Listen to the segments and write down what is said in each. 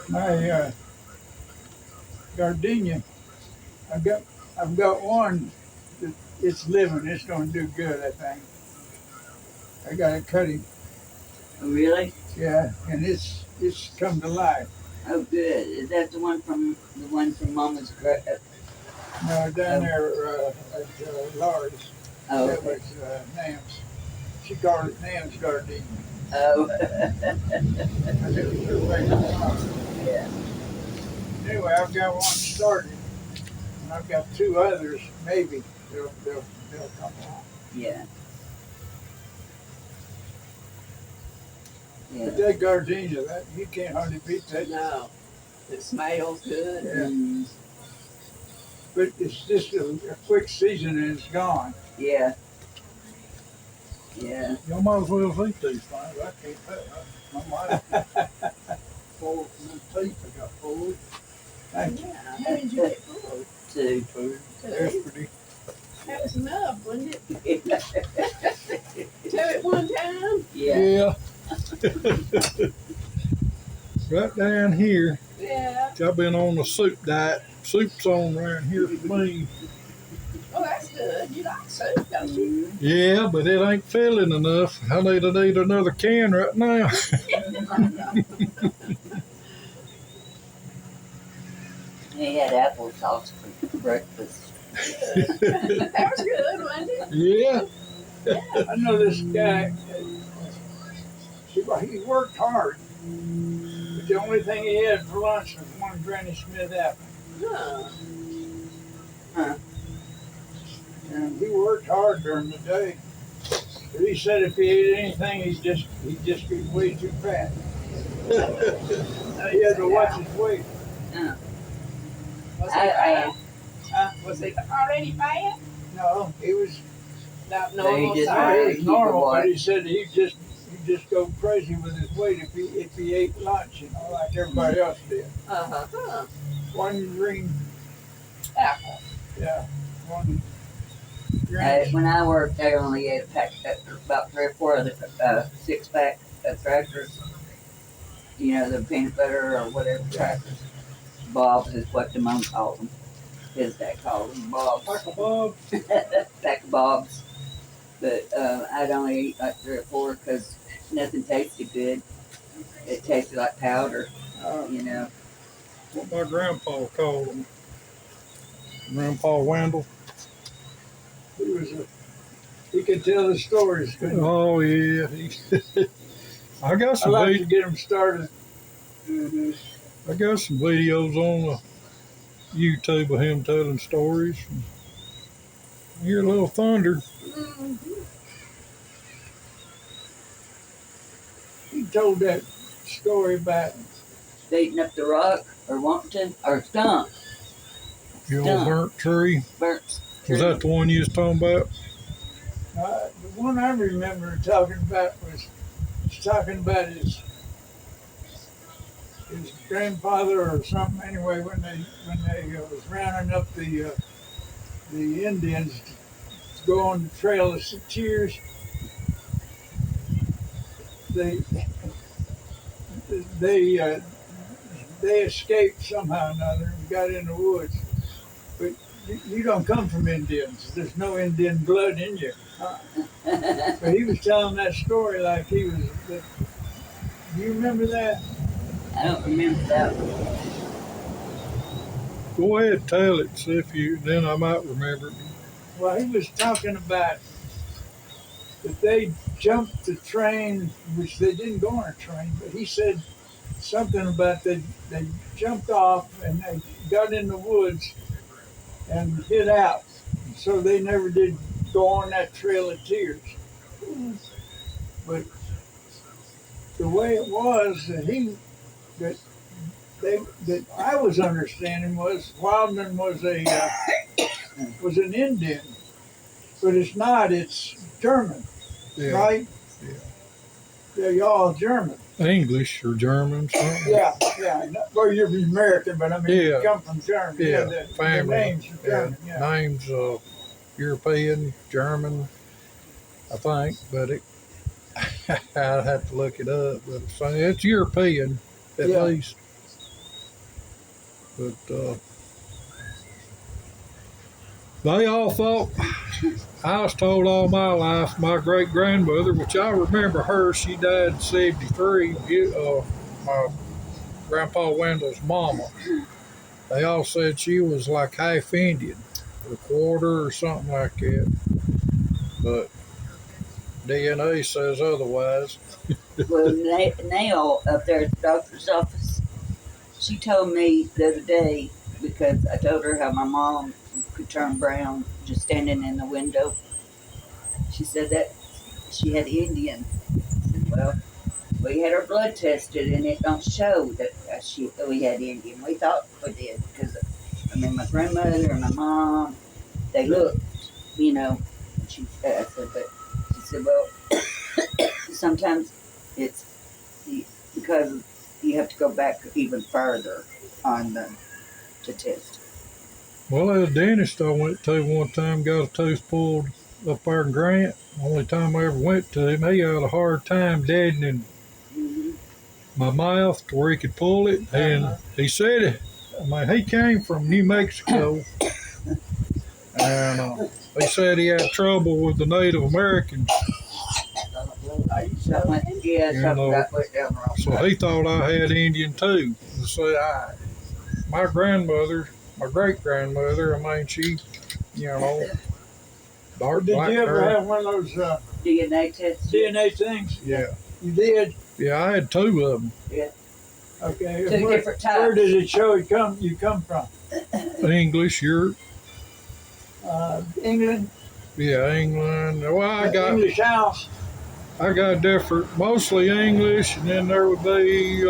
My gardenia, I've got I've got one that it's living. It's going to do good, I think. I got to cut him. Really? Yeah, and it's come to life. Oh, good. Is that the one from Mama's? No, down there at Laura's. Oh, That okay. was Nam's. She called it Nam's gardenia. Oh. Because it was her favorite flower. Yeah. Anyway, I've got one started, and I've got two others. Maybe they'll come along. Yeah. Yeah. But that gardenia, that you can't hardly beat that. No, it smells good. Yeah. Mm, But it's just a quick season and it's gone. yeah. Yeah. Y'all might as well eat these things. I can't pay. My wife pulled my teeth. I got pulled. Thank you. Yeah, how did you get full? Two. Two. Two? Yesterday. That was enough, wasn't it? Two at one time? Yeah. Right down here. Yeah. I've been on a soup diet. Soup's on around here for me. Oh, that's good. You like soup, don't you? Mhm. Yeah, but it ain't filling enough. I need to eat another can right now. He had applesauce for breakfast. That was good, wasn't it? Yeah. I know this guy. He worked hard, but the only thing he had for lunch was one Granny Smith apple. Huh. And he worked hard during the day. But he said if he ate anything, he'd just be way too fat. Now he had to watch his weight. Was he fat? Was he already fat? No, he was Not No, normal he just no, he size? was keep normal, it but he said he'd just go crazy with his weight if he ate lunch, like everybody else did. Uh-huh. One green, Apple. yeah, one green. When I worked, I only ate a pack, about 3 or 4 of the 6-pack of crackers. You know, the peanut butter or whatever crackers. Bob's is what the mom called them. His dad called them Bob's. Like a bob. Pack of Bob's. But I'd only eat like 3 or 4 because nothing tasted good. It tasted like powder, you know. What my grandpa called them. Grandpa Wendell. He could tell the stories. Couldn't he? Oh yeah. I got I some like to get him started. Mm-hmm. I got some videos on YouTube of him telling stories. I hear a little thunder. Mm-hmm. He told that story about Beating up the rock or wanting or stump. The old Stump. burnt tree. Burnt. Was that the one you was talking about? the one I remember talking about was talking about his grandfather or something. Anyway, when they was rounding up the Indians to go on the trail of tears, they they escaped somehow or another and got in the woods. But you don't come from Indians. There's no Indian blood in you. But he was telling that story like he was. Do you remember that? I don't remember that one. Go ahead, tell it. See if you. Then I might remember it. Well, he was talking about that they jumped the train, which they didn't go on a train, but he said something about they jumped off and they got in the woods and hid out. So they never did go on that trail of tears. But the way it was that I was understanding was Wildman was was an Indian, but it's not. It's German, Yeah. right? Yeah. Yeah, y'all German. English or German, something. Yeah. Well, you're American, but I mean, Yeah. you come from Germany. Yeah, the family. names are German. Yeah. Names European, German, I think, but I'd have to look it up. But it's European at Yeah. least. But they all thought, I was told all my life, my great grandmother, which I remember her, she died in '73. My grandpa Wendell's mama. They all said she was like half Indian, a quarter or something like that. But DNA says otherwise. Well, Nail up there at the doctor's office, she told me the other day, because I told her how my mom could turn brown just standing in the window. She said that she had Indian. I said, well, we had her blood tested and it don't show that we had Indian. We thought we did because, I mean, my grandmother and my mom, they looked, you know. I said, but she said, well, sometimes it's because you have to go back even further on to test. Well, a dentist I went to one time got a tooth pulled up there in Grant. Only time I ever went to him, he had a hard time deadening my mouth to where he could pull it. And he said, I mean, he came from New Mexico, and he said he had trouble with the Native Americans. So he thought I had Indian too. So my grandmother, my great grandmother, I mean, she, dark Did black you ever hair. have one of those DNA tests? DNA things? Yeah. You did? Yeah, I had two of them. Yeah. Okay. Two different types. Where did it show you come from? English, Europe. England? Yeah, England. Well, I got English house. different, mostly English, and then there would be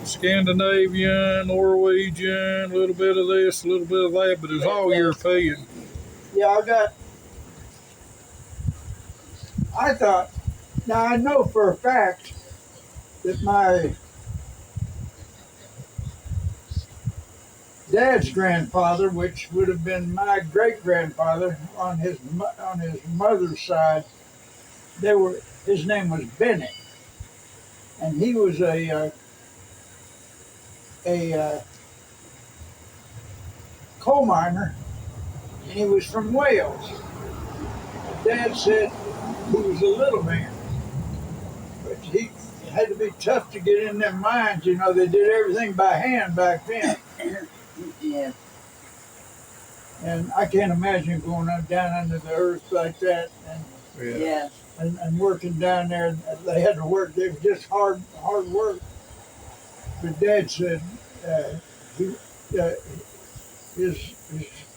Scandinavian, Norwegian, a little bit of this, a little bit of that, but it was all European. Yeah, I thought, now I know for a fact that my dad's grandfather, which would have been my great grandfather on his mother's side, his name was Bennett, and he was a coal miner, and he was from Wales. Dad said he was a little man, but he had to be tough to get in them mines. You know, they did everything by hand back then. Yeah. And I can't imagine going down under the earth like that and working down there. They had to work. It was just hard work. But Dad said his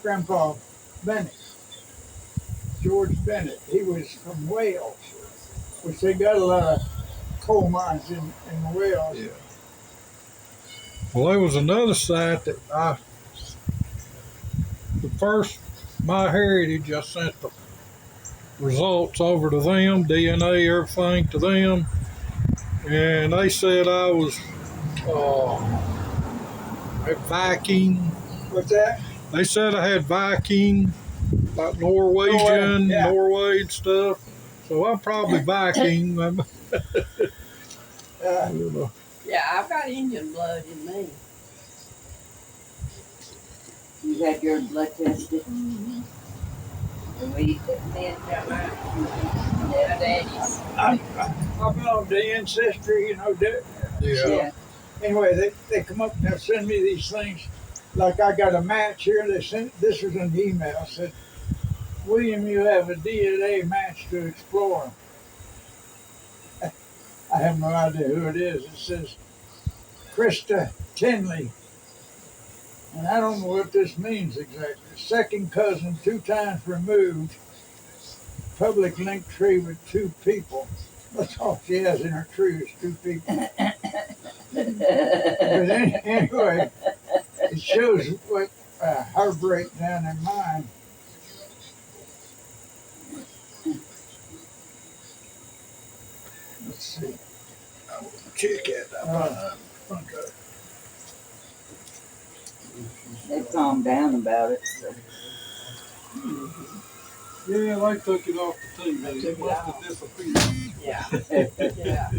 grandpa Bennett, George Bennett, he was from Wales, which they got a lot of coal mines in Wales. Yeah. Well, there was another site that my heritage, I sent the results over to them, DNA, everything to them, and they said I was Viking. What's that? They said I had Viking, like Norwegian, Norway and stuff. So I'm probably Viking. Yeah, I've got Indian blood in me. You had your blood tested? Mm-hmm. And we Got mine. daddy's. I belong to Ancestry, you know. Yeah. Anyway, they come up and they'll send me these things. Like I got a match here. This was an email. Said, William, you have a DNA match to explore. I have no idea who it is. It says Krista Tinley. And I don't know what this means exactly. Second cousin, 2 times removed. Public link tree with 2 people. That's all she has in her tree is 2 people. But anyway, it shows what her breakdown in mine. Let's see. I will check it. They've calmed down about it. So. Yeah, they took it off the TV. It must have disappeared. Yeah. Yeah.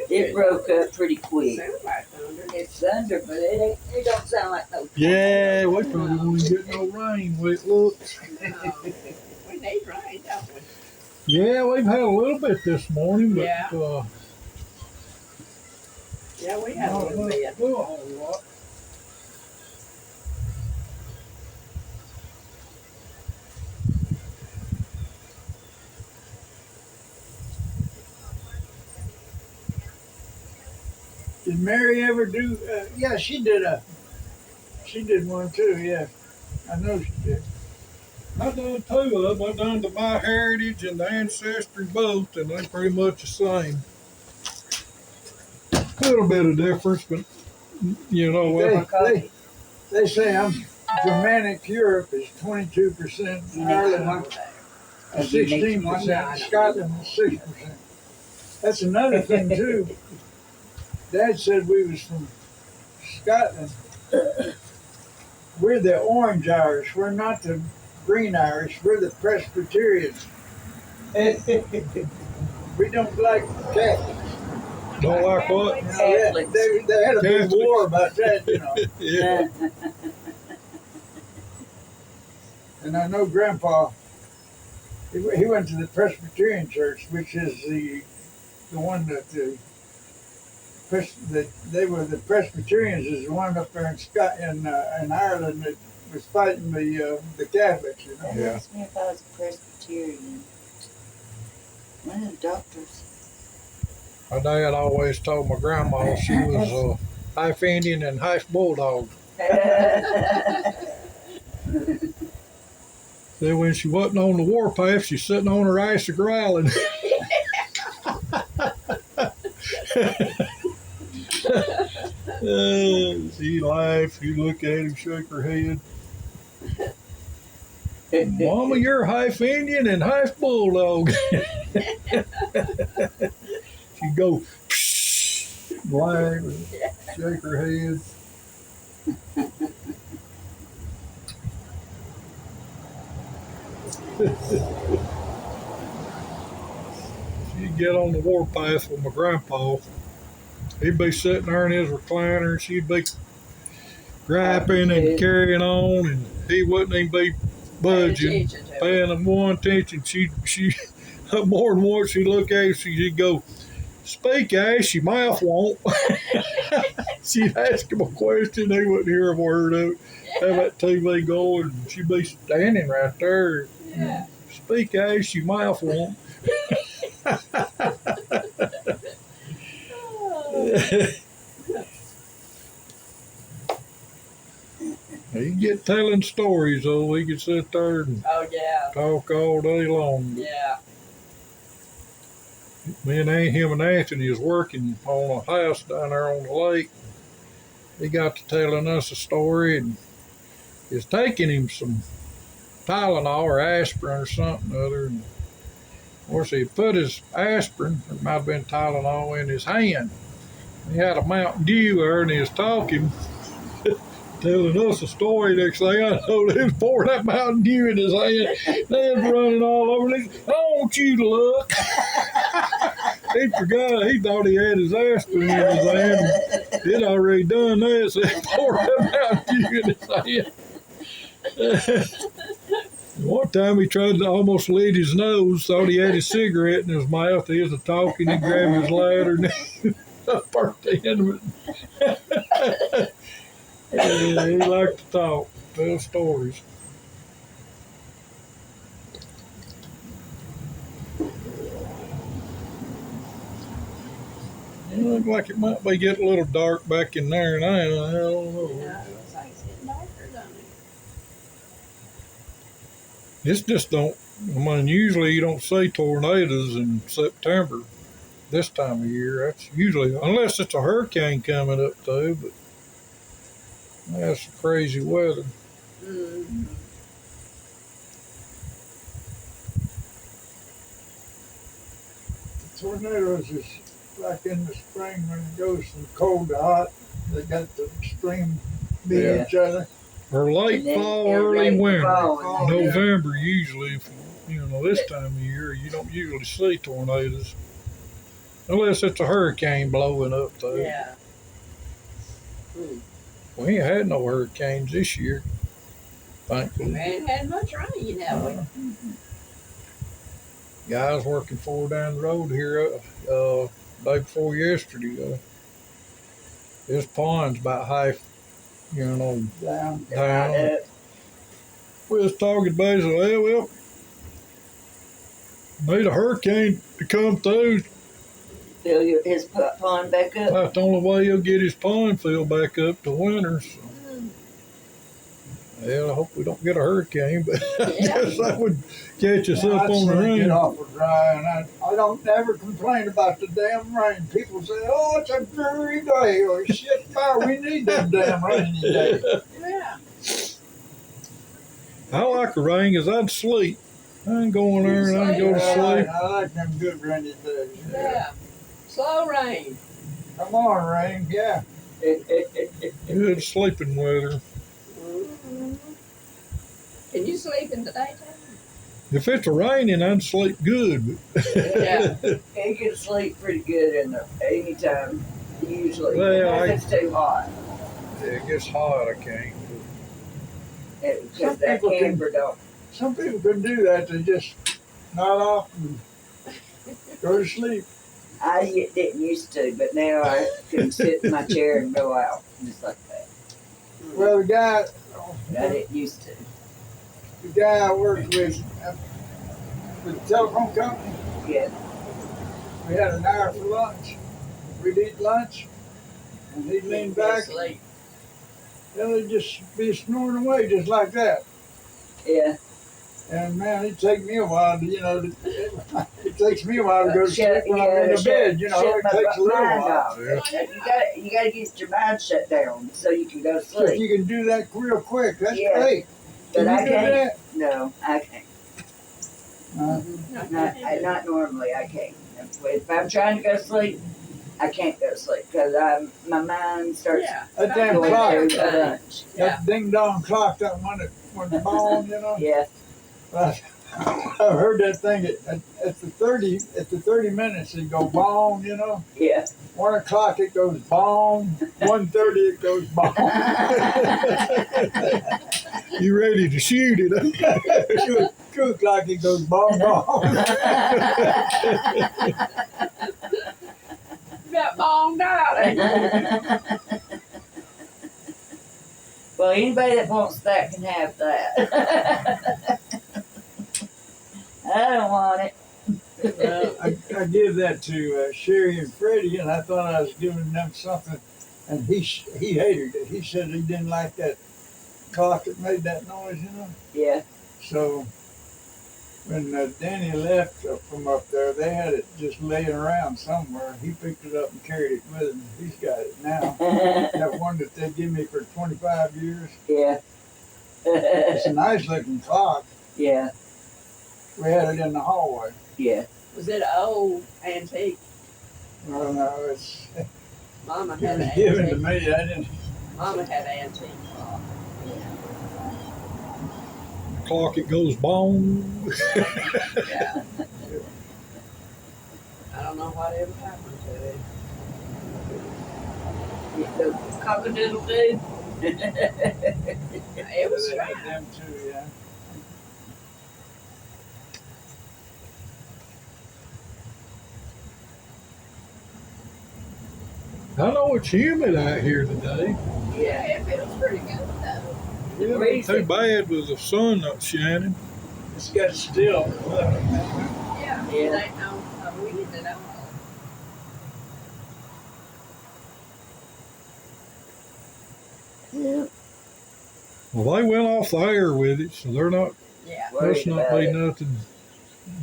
It broke up pretty quick. Sounds like thunder. It sounded thunder, but it don't sound like no. Yeah, we probably won't get no rain where it looks. No. We need rain, don't we? Yeah, we've had a little bit this morning, but Yeah. Yeah, we had a not little bit. a whole lot. Did Mary ever do? Yeah, she did one too. Yeah, I know she did. I done two of them. I done the My Heritage and the Ancestry both, and they're pretty much the same. A little bit of difference, but you know what? They say Germanic Europe is 22%, Ireland And 16%, Scotland is 6%. That's another thing too. Dad said we was from Scotland. We're the Orange Irish. We're not the Green Irish. We're the Presbyterians. We don't like Catholics. Don't like what? You know, they had a big Catholics. war about that, you know. Yeah. And I know Grandpa, he went to the Presbyterian Church, which is the one that they were the Presbyterians is the one up there in Ireland that was fighting the Catholics, you know. Yeah. Asked me if I was a Presbyterian. One of the doctors. My dad always told my grandma she was half Indian and half Bulldog. Then when she wasn't on the warpath, she's sitting on her ass growling. She laughed. She looked at him, shook her head. Mama, you're half Indian and half Bulldog. She'd go, laugh, and shake her head. She'd get on the warpath with my grandpa. He'd be sitting there in his recliner, and she'd be griping and carrying on, and he wouldn't even be budging, paying them one attention. She more than once she'd look at him, she'd go, "Speak, Ash, your mouth won't." She'd ask him a question, he wouldn't hear a word of it. Have that TV going, and she'd be standing right there. Yeah. "Speak, Ash, your mouth won't." He'd get telling stories, though. He could sit there and Oh, yeah. talk all day long. Yeah. Me and him and Anthony was working on a house down there on the lake. He got to telling us a story, and it's taking him some Tylenol or aspirin or something or other. And of course, he put his aspirin, or it might have been Tylenol, in his hand. He had a Mountain Dew there, and he was talking, telling us a story. Next thing I know, he was pouring that Mountain Dew in his hand. They was running all over. He said, "I want you to look." He forgot. He thought he had his aspirin in his hand. He'd already done that, so he poured that Mountain Dew in his hand. One time he tried to almost lead his nose, thought he had his cigarette in his mouth. He was talking, he grabbed his lighter and he burnt the end of it. Yeah, he liked to talk, tell stories. It looked like it might be getting a little dark back in there now. I don't know. Yeah, it looks like it's getting darker, doesn't it? This just don't, I mean, usually you don't see tornadoes in September this time of year. That's usually, unless it's a hurricane coming up too, but that's crazy weather. Mm-hmm. Tornadoes is like in the spring when it goes from cold to hot. They got the extreme beat Yeah. each other. Or late And then- fall, and early late winter. fall. November usually, this time of year, you don't usually see tornadoes. Unless it's a hurricane blowing up though. Yeah. We ain't had no hurricanes this year, We thankfully. ain't had much rain, have we? Guys working for down the road here, day before yesterday, his pond's about half, Down. down. We was talking basically, well, need a hurricane to come through. Fill his pond back up. That's the only way he'll get his pond filled back up to winter. So. Well, I hope we don't get a hurricane, but I guess that would catch us up on the Get rain. awful dry, and I don't ever complain about the damn rain. People say, "Oh, it's a dreary day," or "Shit, fire, we need them damn rainy days." Yeah. I like the rain because I'd sleep. I ain't going there and I'd go to sleep. I like them good rainy days. Yeah. Slow rain. Come on, rain, yeah. Good sleeping weather. Can you sleep in the daytime? If it's raining, I'd sleep good. Yeah. He can sleep pretty good in there anytime, usually. Well, Unless it's too hot. Yeah, it gets hot, I can't. Because that people can- camper don't. Some people can do that. They just nod off and go to sleep. I didn't used to, but now I can sit in my chair and go out just like that. Well, the guy I didn't used to. I worked with the telephone company, Yeah. we had an hour for lunch. We'd eat lunch, and he'd lean back, Sleep. and he'd just be snoring away just like that. Yeah. And man, it'd take me a while to, it takes me a while to go to sleep when I'm in the shut- bed, it shut my takes a little mind while. off. You gotta get your mind shut down so you can go to So if sleep. you can do that real quick, that's Yeah. great. But Can I you do can't. that? No, I can't. Not normally. I can't. If I'm trying to go to sleep, I can't go to sleep because my mind starts Yeah. That damn going clock, through a bunch. Yeah. that ding dong clock, that one that went bong, Yeah. I've heard that thing at the 30 minutes it go bong, Yeah. 1 o'clock it goes bong, 1:30 it goes bong. You ready to shoot it? 2 o'clock it goes bong bong. Got bombed out. Well, anybody that wants that can have that. I don't want it. I give that to Sherry and Freddie, and I thought I was giving them something, and he hated it. He said he didn't like that clock that made that noise, Yeah. So when Danny left from up there, they had it just laying around somewhere. He picked it up and carried it with him. He's got it now. That one that they give me for 25 years. Yeah. It's a nice looking clock. Yeah. We had it in the hallway. Yeah. Was it an old antique? Well, no, it's Mama it had was an given to antique. me. I didn't. Mama had an antique clock. The clock, it goes bong. Yeah. I don't know what ever happened to it. The cock-a-doodle-doo. It was They had fine. them too, yeah. I know it's humid out here today. Yeah, it feels pretty good though. Yeah, Breezy. too bad with the sun not shining. It's got still. Yeah. Yeah. It ain't no wind at all. Yeah. Well, they went off the air with it, so they're not. Yeah. Worried Must not about be it. nothing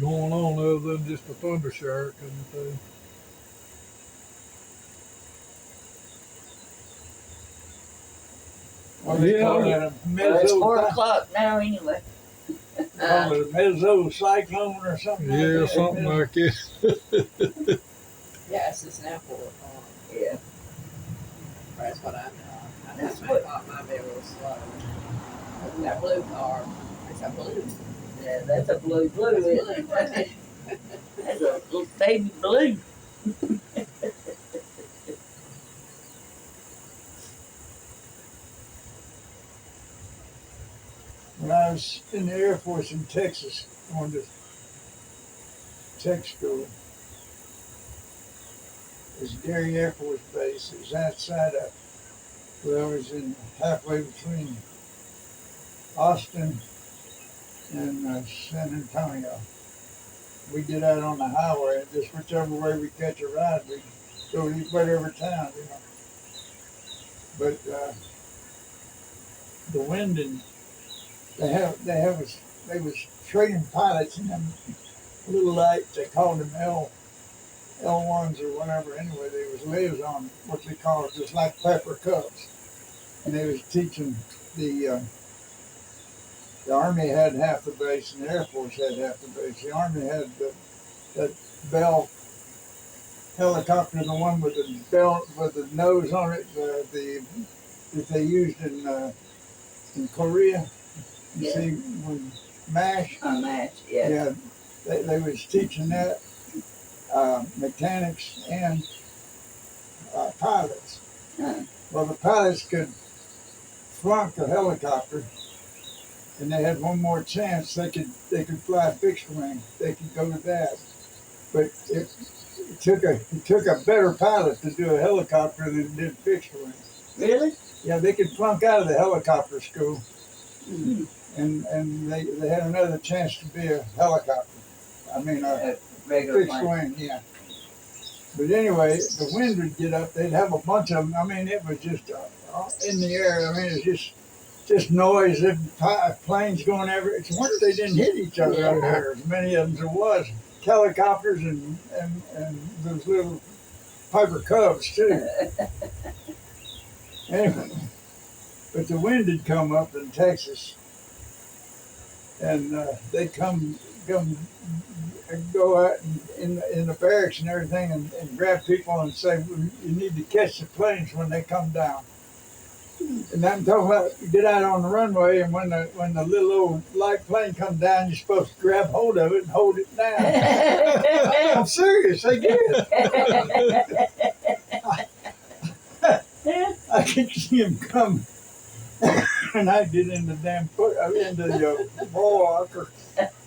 going on other than just a thunder shower kind of thing. What do they Yeah. call it? A Well, it's 4 mezzo, o'clock now anyway. call it a mezzo cyclone or something. Yeah, like that. something like that. Yes, it's now 4 o'clock. Yeah. That's what I know. I That's just what- thought might be a little slow. That blue car. It's a blue. Yeah, that's a blue, It's isn't blue, it? wasn't it? That's a little baby blue. when I was in the Air Force in Texas, going to tech school. It was Gary Air Force Base. It was outside of, well, it was in halfway between Austin and San Antonio. We get out on the highway, and just whichever way we catch a ride, we go to whatever town, you know. But the wind and they was training pilots in them little lights. They called them L1s or whatever. Anyway, they was lives on what they call just like pepper cups, and they was teaching the Army had half the base and the Air Force had half the base. The Army had that Bell helicopter, the one with the bell with the nose on it, that they used in Korea. You see, when MASH. MASH, yeah. Yeah, they was teaching that mechanics and pilots. Well, the pilots could flunk a helicopter, and they had one more chance. They could fly fixed wing. They could go to that, but it took a better pilot to do a helicopter than it did fixed wing. Really? Yeah, they could flunk out of the helicopter school, Mm-hmm. and they had another chance to be a helicopter. I mean, a regular fixed wing, yeah. But anyway, the wind would get up. They'd have a bunch of them. I mean, it was just in the air. I mean, it was just noise. Planes going everywhere. It's a wonder they didn't hit each other out there. As many of them as there was. Helicopters and those little Piper Cubs too. Anyway, but the wind had come up in Texas, and they come and go out in the barracks and everything, and grab people and say, well, you need to catch the planes when they come down. And I'm talking about you get out on the runway, and when the little old light plane comes down, you're supposed to grab hold of it and hold it down. I'm serious, they did. I could see him come, and I get in the into the wall locker.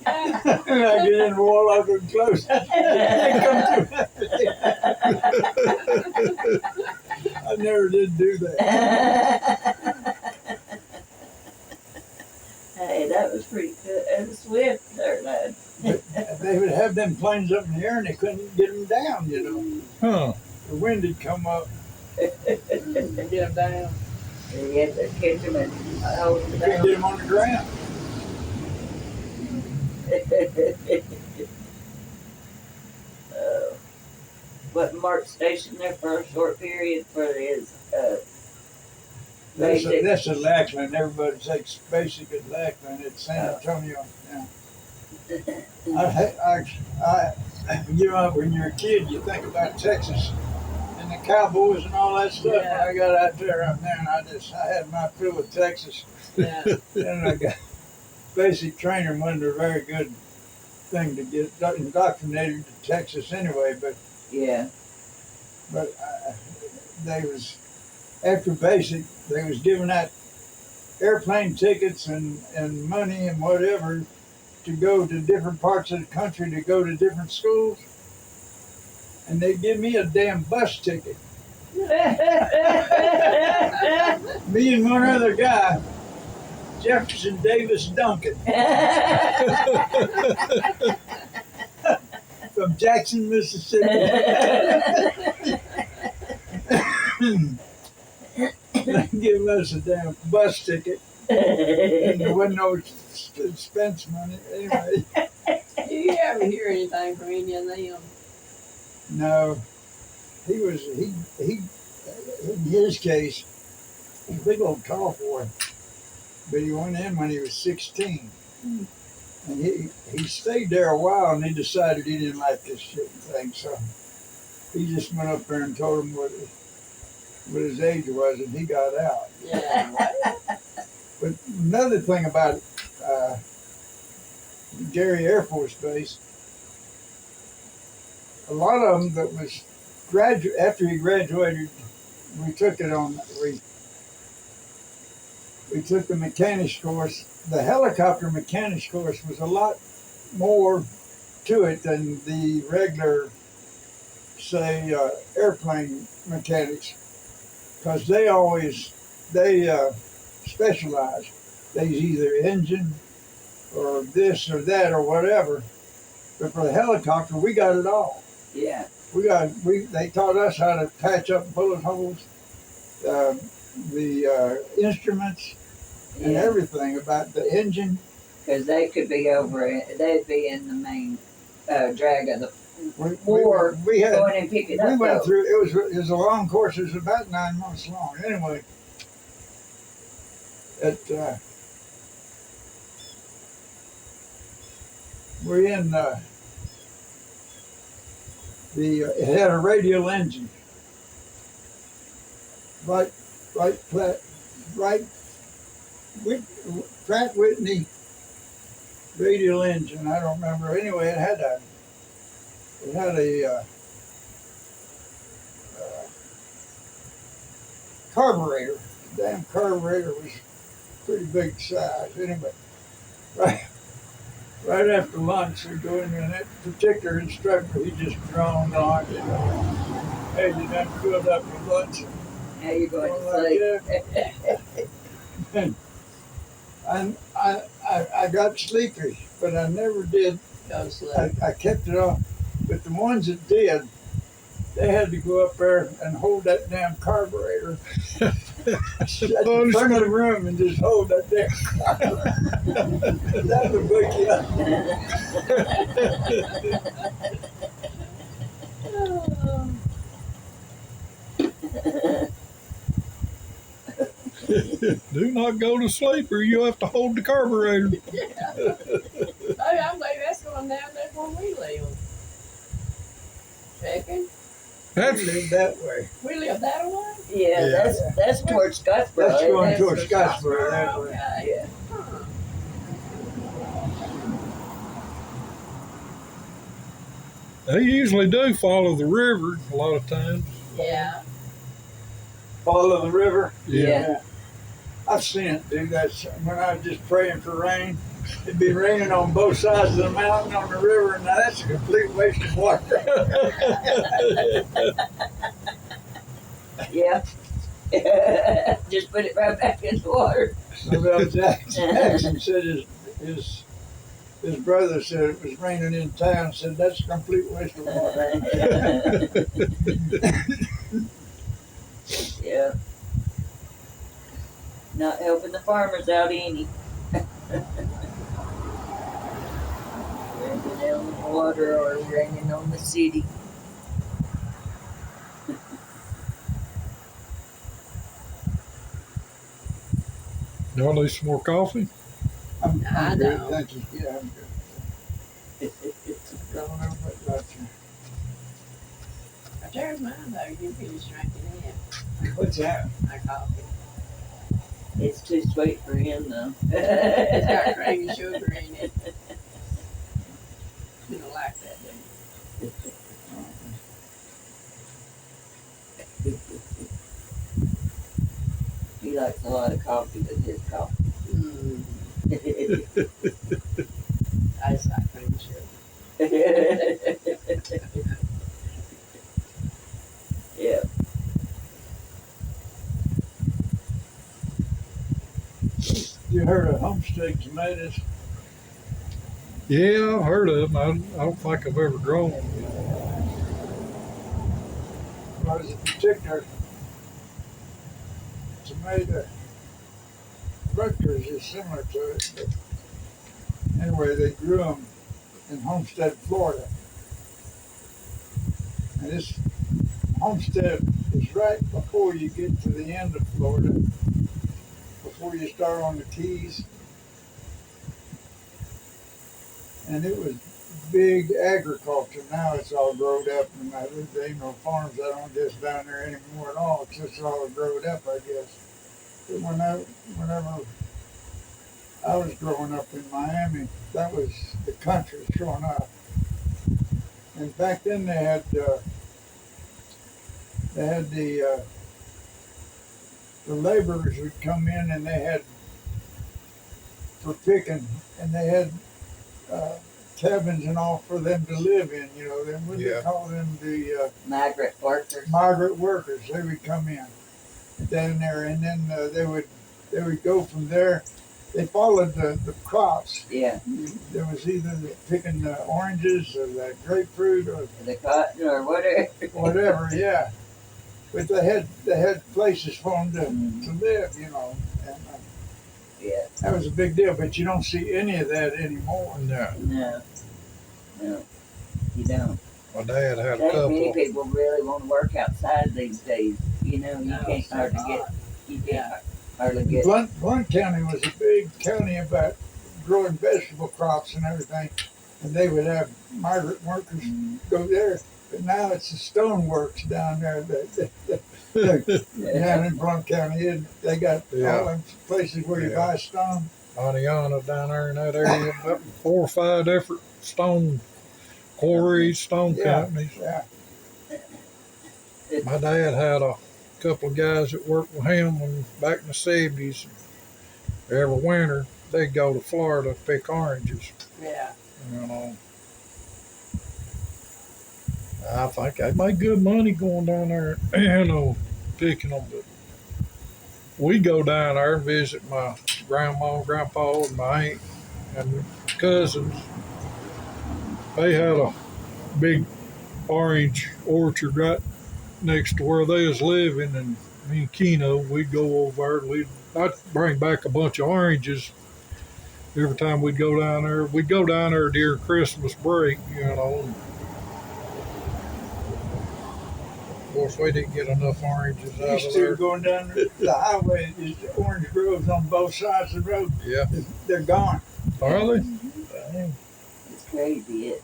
And I get in the wall locker and close. They come through. I never did do that. Hey, that was pretty good. It was swift there, lad. They would have them planes up in the air and they couldn't get them down, you know. Huh. The wind had come up. Get them down. You had to catch them and hold them They couldn't down. get them on the ground. What Mark stationed there for a short period for his That's basic. a Lackland. Everybody takes basic at Lackland at San Antonio. Yeah. You know, when you're a kid, you think about Texas and the Cowboys and all that stuff. Yeah. When I got out there, man, I had my fill of Texas. Yeah. And I got basic training wasn't a very good thing to get indoctrinated to Texas anyway, but Yeah. they was after basic, they was giving out airplane tickets and money and whatever to go to different parts of the country to go to different schools, and they give me a damn bus ticket. Me and one other guy, Jefferson Davis Duncan, from Jackson, Mississippi. They give us a damn bus ticket, and there wasn't no expense money anyway. Do you ever hear anything from any of them? No, he in his case, he's a big old tall boy, but he went in when he was 16. And he stayed there a while, and he decided he didn't like this shit thing, so he just went up there and told him what his age was, and he got out. Yeah. But another thing about Gary Air Force Base, a lot of them that was after he graduated, we we took the mechanics course. The helicopter mechanics course was a lot more to it than the regular, say, airplane mechanics, because they specialize. They's either engine or this or that or whatever. But for the helicopter, we got it all. Yeah. They taught us how to patch up bullet holes, the instruments, and Yeah. everything about the engine. Because they could be they'd be in the main drag of the We had going and picking we up. went Those. through. It was a long course. It was about 9 months long. Anyway, we're in it had a radial engine. Right, Pratt Whitney radial engine. I don't remember. Anyway, it had a carburetor. The damn carburetor was pretty big size. Anyway, right after lunch, we go in there, and that particular instructor, he just droned on. Hey, you done filled up your lunch? How you going to Like sleep? that. I got sleepy, but I never did. Go to sleep. I kept it on. But the ones that did, they had to go up there and hold that damn carburetor at the front of the room and just hold that damn carburetor. That would wake you Do not go to sleep or you'll have to hold the carburetor. Yeah. Hey, I believe that's going down there where we live. Checking. That's live that way. We live that way. Yeah, Yeah. that's towards Scottsboro. That's ain't going it? towards Scottsboro that way. Okay. Yeah. Huh. they usually do follow the river a lot of times. Yeah. Follow the river. Yeah. I've seen it, dude. That's when I was just praying for rain. It'd be raining on both sides of the mountain on the river, and now that's a complete waste of water. Yeah. Just put it right back in the water. Well, Jackson said his brother said it was raining in town. Said that's a complete waste of water. Yeah. Not helping the farmers out any. Raining on the water or raining on the city. Y'all need some more coffee? I'm I good, know. thank you. Yeah, I'm good. Going over but got you. There's mine though. You finish drinking it. What's that? My coffee. It's too sweet for him though. It's got cream and sugar in it. You don't like that, do you? He likes a lot of coffee with his coffee. Mm. I just like cream and sugar. Yeah. You heard of homestead tomatoes? Yeah, I've heard of them. I don't think I've ever grown them. Well, there's a particular tomato. Rutgers is similar to it, but anyway, they grew them in Homestead, Florida. And this Homestead is right before you get to the end of Florida, before you start on the Keys. And it was big agriculture. Now it's all growed up, and there ain't no farms. I don't guess down there anymore at all. It's just all growed up, I guess. But whenever I was growing up in Miami, that was the country showing up. And back then they had the laborers would come in, and they had for picking, and they had cabins and all for them to live in. You know, then what do Yeah. they call them? The Migrant workers. migrant workers. They would come in down there, and then they would go from there. They followed the crops. Yeah. There was either picking the oranges or the grapefruit or The cotton or whatever. whatever. Yeah, but they had places for them to live. You know, and Yeah. that was a big deal. But you don't see any of that anymore. No, No. No. You don't. my dad had a Not many couple. people really want to work outside these days. You know, you No, can't so hardly not. get. You can't Yeah. hardly get. Blunt County was a big county about growing vegetable crops and everything, and they would have migrant workers go there. But now it's the stone works down there down in Blunt County. And they got Yeah. all them places where you Yeah. buy stone. Adiana down there in that area, about 4 or 5 different stone quarries, stone Yeah. companies. Yeah, My dad had a couple of guys that worked with him when back in the 70s. Every winter, they'd go to Florida to pick oranges. Yeah. You know, I think they made good money going down there, you know, picking them. But we go down there and visit my grandma, grandpa, and my aunt and cousins. They had a big orange orchard right next to where they was living, and me and Keno, we'd go over there. I'd bring back a bunch of oranges every time we'd go down there. We'd go down there during Christmas break, you know. Of course, we didn't get enough oranges out used of to there. going down the highway. There's orange groves on both sides of the road. Yeah. They're gone. Are they? Mm-hmm. It's crazy, isn't it?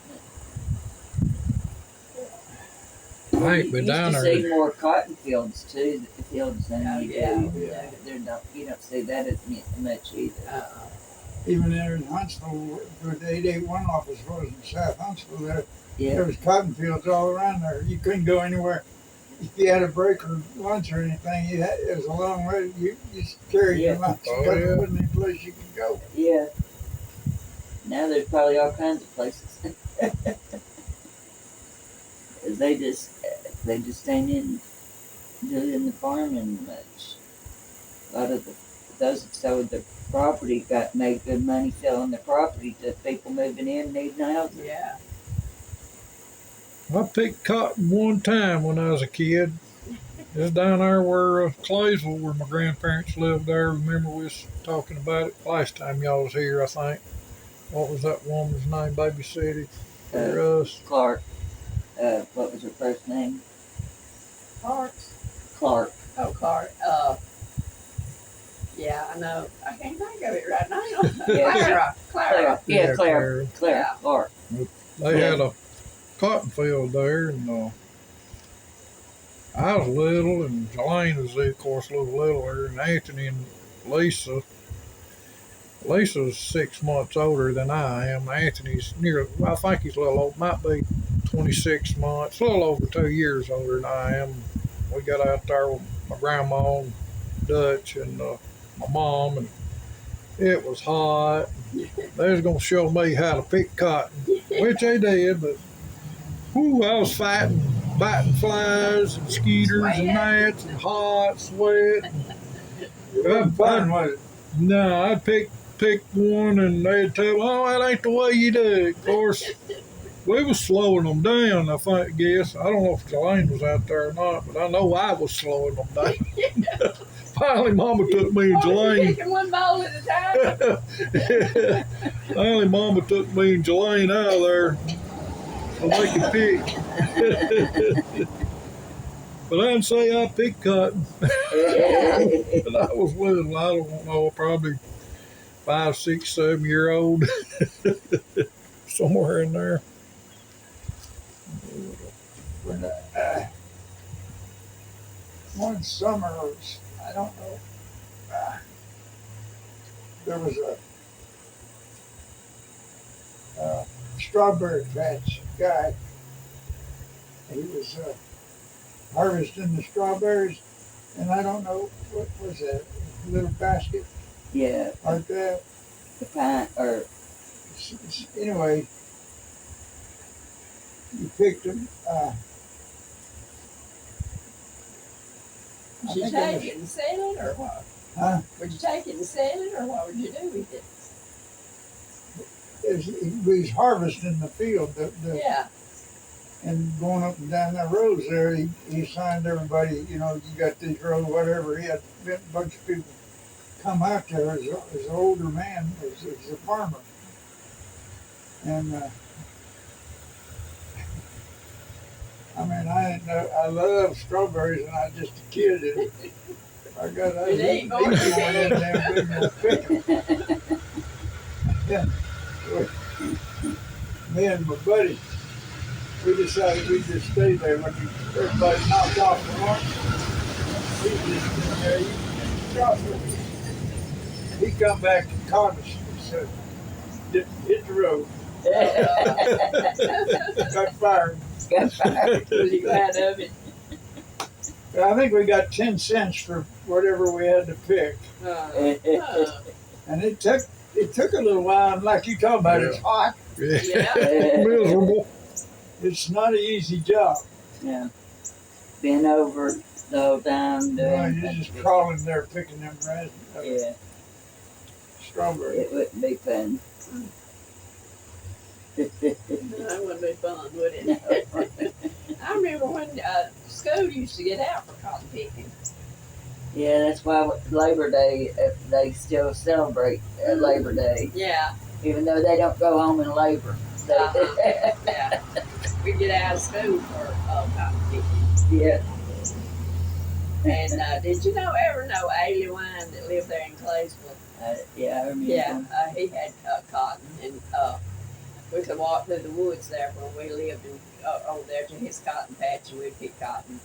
I ain't been You down used to there. see more cotton fields too, fields than Oh, you yeah. do. Yeah. You don't see that as much either. Even there in Huntsville, where the 881 office was in South Huntsville, there Yeah. was cotton fields all around there. You couldn't go anywhere. If you had a break or lunch or anything, it was a long way. You just carried your Yeah. lunch. Oh, There yeah. wasn't any place you could go. Yeah. Now there's probably all kinds of places. 'Cause they just ain't in doing the farming much. A lot of those that sold the property made good money selling the property to people moving in needing houses. Yeah. I picked cotton one time when I was a kid. It was down there where Claysville, where my grandparents lived there. Remember we was talking about it last time y'all was here, I think. What was that woman's name? Babysitted for us. Clark. What was her first name? Parks. Clark. Oh, Clark. Yeah, I know. I can't think of it right now. Yeah. Clara. Yeah, Claire. Claire. Yeah. Clark. They had a cotton field there, and I was little, and Jelaine was, of course, a little littler, and Anthony and Lisa. Lisa's 6 months older than I am. Anthony's I think he's a little old, might be 26 months, a little over 2 years older than I am. We got out there with my grandma and Dutch and my mom, and it was hot. They was going to show me how to pick cotton, which they did, but whoo, I was biting flies and skeeters and gnats and hot, sweat. It wasn't fun, was it? No, I'd pick one and they'd tell me, oh, that ain't the way you do it. Of course, we was slowing them down, I guess. I don't know if Jelaine was out there or not, but I know I was slowing them down. Finally, Mama took me and Jelaine. Picking one ball at a time. Finally, Mama took me and Jelaine out of there so they could pick. But I didn't say I picked cotton. But I was little. I don't know, probably 5, 6, 7 year old. Somewhere in there. When, one summer, I don't know, there was a strawberry patch guy. He was harvesting the strawberries, and I don't know, what was that, a little basket Yeah. like that. The pine, or Anyway, you picked them. Would you take it and sell it, or what? Huh? Would you take it and sell it, or what would you do with it? We was harvesting the field, Yeah. and going up and down the roads there. He signed everybody. You know, you got these roads, whatever. He had a bunch of people come out there as an older man, as a farmer, and I mean, I love strawberries, and I was just a kid. And I was It ain't eating going one to of them damn big old pickles. Yeah. Me and my buddy, we decided we'd just stay there looking. Everybody knocked off for lunch. He just in there eating strawberries. He come back and caught us and said, hit the road. Got fired. got fired. Was he glad of it? I think we got 10 cents for whatever we had to pick. And it took a little while, and like you talking about, it's hot. Yeah. Miserable. It's not an easy job. Yeah. Been over the whole time doing. You're just crawling there picking them Yeah, strawberries. it wouldn't be fun. That wouldn't be fun, would it? I remember when school used to get out for cotton picking. Yeah, that's why Labor Day, they still celebrate Labor Day, Yeah. even though they don't go home and labor. They- Yeah. We get out of school for cotton picking. yeah. And did you ever know Ailey Wine that lived there in Claysville? Yeah, I remember. Yeah, he had cotton, and we could walk through the woods there when we lived over there to his cotton patch, and we'd pick cotton.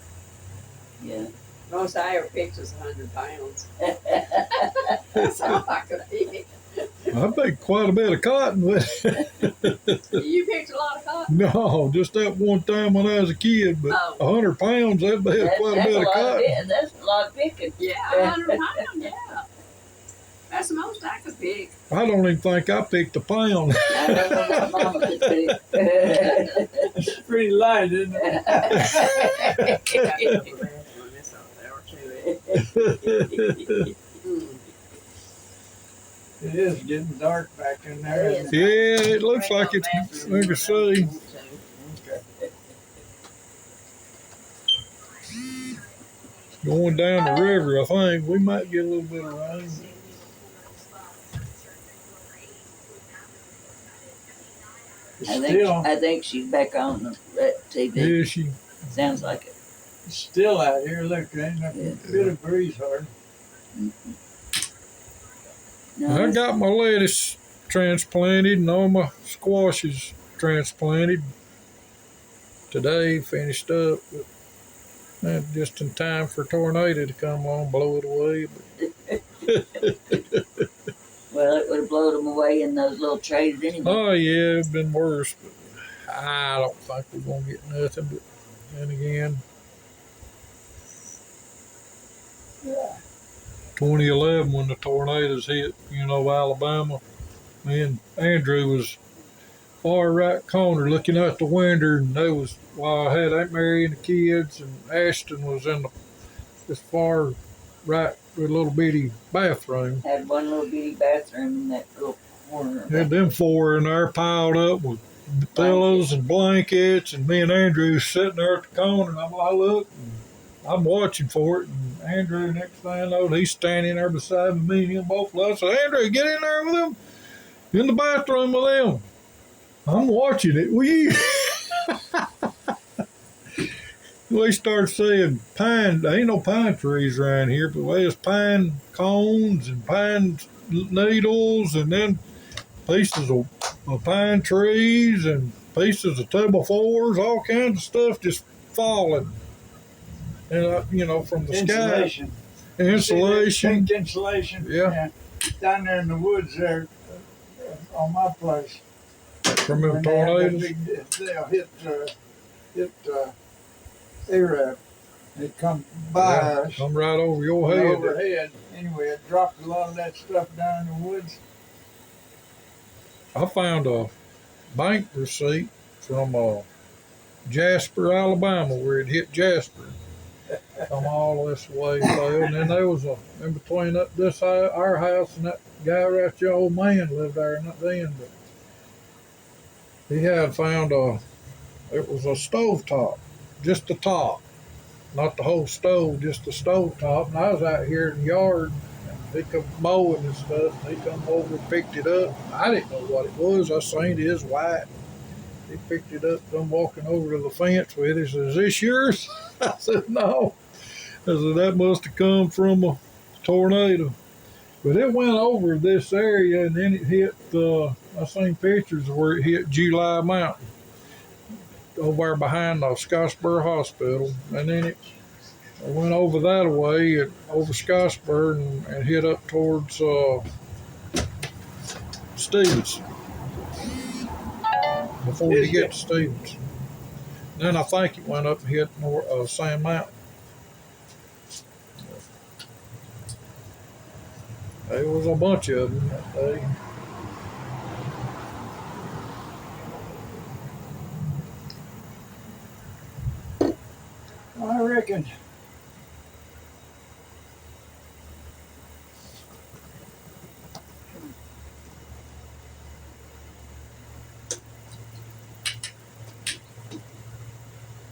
Yeah. Most I ever picked was 100 pounds. That's all I could pick. I picked quite a bit of cotton, but You picked a lot of cotton? no, just that one time when I was a kid. But Oh. 100 pounds, that'd be quite a bit of cotton. That's a lot of picking. Yeah, 100 pounds, yeah. That's the most I could pick. I don't even think I picked a pound. I don't know what Mama could pick. It's pretty light, isn't it? It is getting dark back in there. It is. Yeah, it looks like it's going to see. Okay. Going down the river, I think. We might get a little bit of rain. It's I think she's back on the TV. Yeah, she. Sounds like it. still out here. Look, there ain't a bit of breeze hard. No, I got my lettuce transplanted and all my squashes transplanted today, finished up. But just in time for a tornado to come along, blow it away. well, it would have blown them away in those little trays anyway. Oh yeah, it's been worse. But I don't think we're gonna get nothing. But then again, 2011 when the tornadoes hit, Alabama, me and Andrew was far right corner looking out the window, and there was while I had Aunt Mary and the kids, and Ashton was in this far right with a little bitty bathroom. Had one little bitty bathroom in that little corner. Had them four in there piled up with pillows and blankets, and me and Andrew sitting there at the corner, and I look, and I'm watching for it, and Andrew, next thing I know, he's standing there beside me and him both. I said, Andrew, get in there with him, in the bathroom with him. I'm watching it. We start seeing pine. There ain't no pine trees around here, but there's pine cones and pine needles, and then pieces of pine trees and pieces of 2x4s, all kinds of stuff just falling. And from the Insulation. sky. Insulation. Pink insulation. Yeah. Down there in the woods there, on my place. From the When they have that tornadoes. big- They'll hit Arab. They come by us. Come right over your and head. overhead. Anyway, it dropped a lot of that stuff down in the woods. I found a bank receipt from Jasper, Alabama, where it hit Jasper. Come all this way, so, and then there was a in between our house and that guy right there, old man lived there not then, but he had found it was a stove top, just the top, not the whole stove, just the stove top. And I was out here in the yard, and he come mowing and stuff. And he come over and picked it up. I didn't know what it was. I seen it was white. He picked it up, come walking over to the fence with it. He says, "Is this yours?" I said, "No." I said, "That must have come from a tornado." But it went over this area and then it hit, I seen pictures of where it hit July Mountain over there behind the Scottsboro Hospital. And then it went over that way, over Scottsboro and hit up towards Stevens before you get to Stevens. Then I think it went up and hit Sand Mountain. There was a bunch of them that day. I reckon.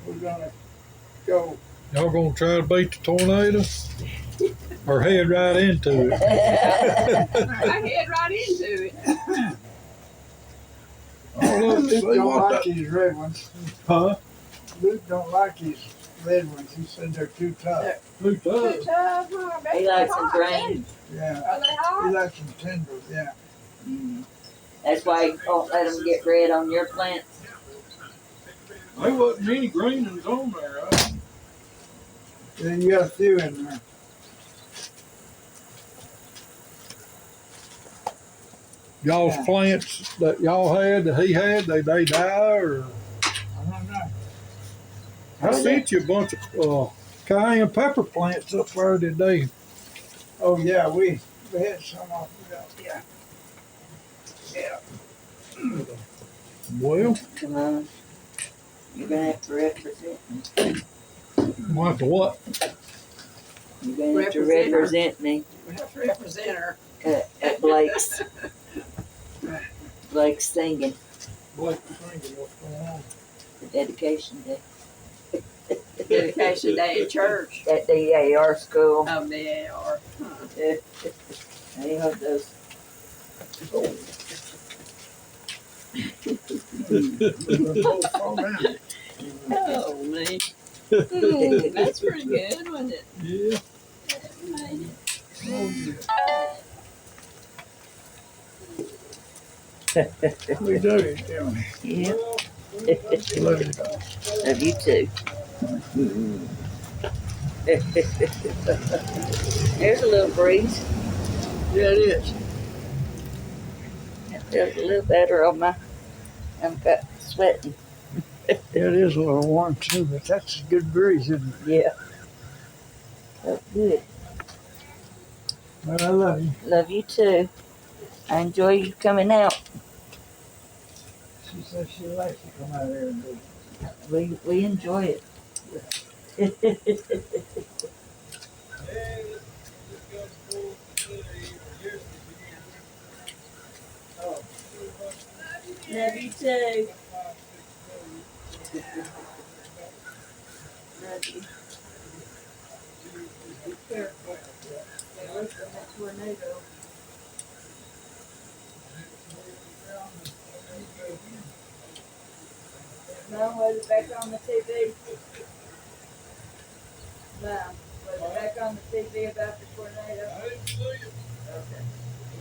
We're gonna go. Y'all gonna try to beat the tornado? Or head right into it? I head right into it. Oh, let's Luke see don't what like his red ones. Huh? Luke don't like his red ones. He said they're too tough. Who does? Too tough, huh? I bet He likes they're them hot, green. too. Yeah. Are they He hot? likes them tender. Yeah. That's why you don't let them get red on your plants. There wasn't any green ones on there. Huh? Then you got a few in there. Y'all's Yeah. plants that y'all had, that he had, they die or? I don't know. I sent you a bunch of cayenne pepper plants up there today. Oh yeah, we had some off the yeah. Yeah. Well, Come on. You're gonna have to represent me. what the what? You're gonna have to Represent her. represent me We have to represent her. at Blake's. Blake's singing Blake was thinking what's going on. for dedication day Dedication day at church. at the AR school. Oh, they are. Huh. They have those. Oh, me. That's pretty good, wasn't it? Yeah. Made it. We do it, don't we? Yeah. Love it. Love you too. There's a little breeze. Yeah, it is. It feels a little better on my. I'm got sweating. It is a little warm too, but that's a good breeze, isn't it? Yeah. That's good. But I love you. Love you too. I enjoy you coming out. She says she likes to come out here and do it. We enjoy it. Love you too. Love you. Be careful. Stay away from that tornado. No, was it back on the TV? No, was it back on the TV about the tornado? I didn't see it. Okay.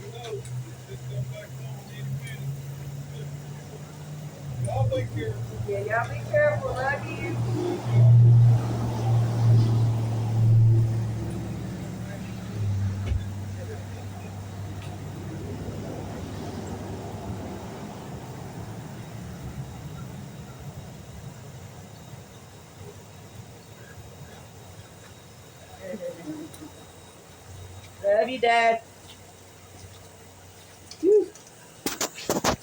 Who knows? It could come back on any minute. Y'all be careful. Yeah, y'all be careful. Love you. Love you, Dad.